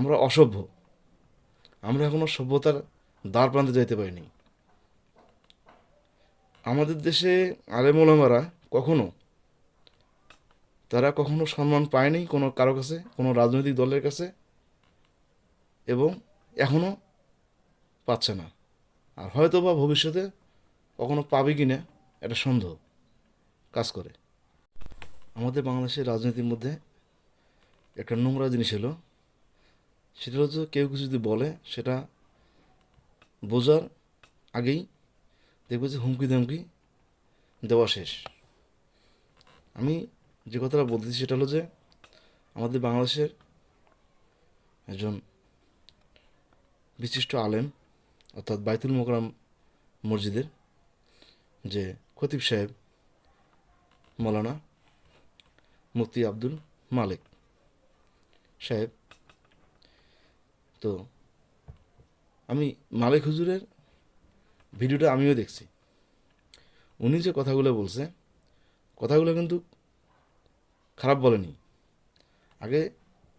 আমরা অসভ্য, আমরা এখনো সভ্যতার দ্বার প্রান্তে যাইতে পারিনি। আমাদের দেশে আলেম ওলামারা কখনো তারা কখনো সম্মান পায়নি কোনো কারো কাছে, কোনো রাজনৈতিক দলের কাছে, এবং এখনো পাচ্ছে না। আর হয়তো বা ভবিষ্যতে কখনো পাবে কি না এটা সন্দেহ কাজ করে। আমাদের বাংলাদেশের রাজনীতির মধ্যে একটা নোংরা জিনিস হলো, সেটা হচ্ছে কেউ কিছু যদি বলে সেটা বোঝার আগেই দেখবে যে হুমকি ধমকি দেওয়া শেষ। আমি যে কথাটা বলতেছি সেটা হলো যে আমাদের বাংলাদেশের একজন বিশিষ্ট আলেম, অর্থাৎ বাইতুল মোকাররম মসজিদের যে খতিব সাহেব মৌলানা মুফতি আব্দুল মালেক সাহেব, তো আমি মালেক হুজুরের ভিডিওটা আমিও দেখছি। উনি যে কথাগুলো বলছে, কথাগুলো কিন্তু খারাপ বলেনি। আগে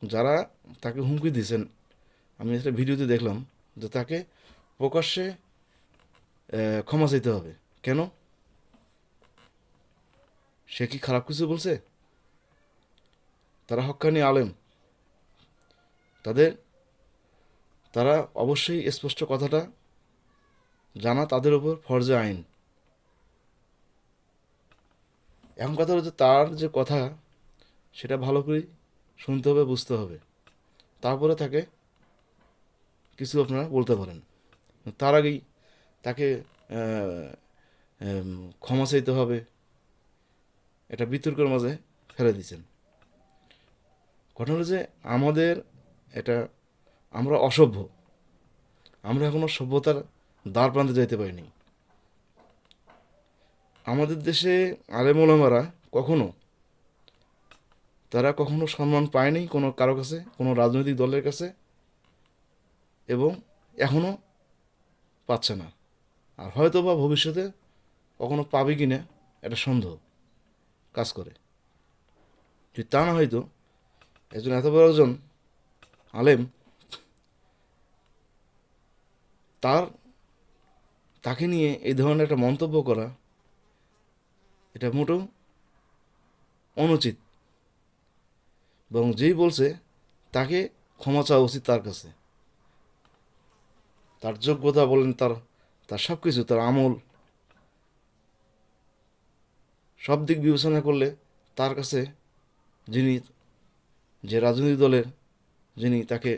যারা তাকে হুমকি দিয়েছেন, আমি একটা ভিডিওতে দেখলাম যে তাকে প্রকাশ্যে ক্ষমা চাইতে হবে। কেন? সে কি খারাপ কিছু বলছে? তারা হক্কানি আলেম, তাদের তারা অবশ্যই স্পষ্ট কথাটা জানা তাদের ওপর ফরজে আইন। এখন কথা হচ্ছে তার যে কথা সেটা ভালো করে শুনতে হবে, বুঝতে হবে, তারপরে তাকে কিছু আপনারা বলতে পারেন। তার আগেই তাকে আহ, ক্ষমা চাইতে হবে এটা বিতর্কের মাঝে ফেলে দিচ্ছেন। ঘটনা হলো যে আমাদের এটা, আমরা অসভ্য, আমরা এখনো সভ্যতার দ্বার প্রান্তে যাইতে পারিনি। আমাদের দেশে আলেম ওলামারা কখনো তারা কখনো সম্মান পায়নি কোনো কারো কাছে, কোনো রাজনৈতিক দলের কাছে, এবং এখনো পাচ্ছে না। আর হয়তো বা ভবিষ্যতে কখনো পাবে কি না এটা সন্দেহ কাজ করে। যদি তা না হয়তো একজন এত বড় একজন আলেম, তার তাকে নিয়ে এই ধরনের একটা মন্তব্য করা এটা মোটেও অনুচিত। এবং যেই বলছে তাকে ক্ষমা চাওয়া উচিত তার কাছে। তার যোগ্যতা বলেন, তার তার সব কিছু, তার আমল, সব দিক বিবেচনা করলে তার কাছে যিনি, যে রাজনৈতিক দলের যিনি তাকে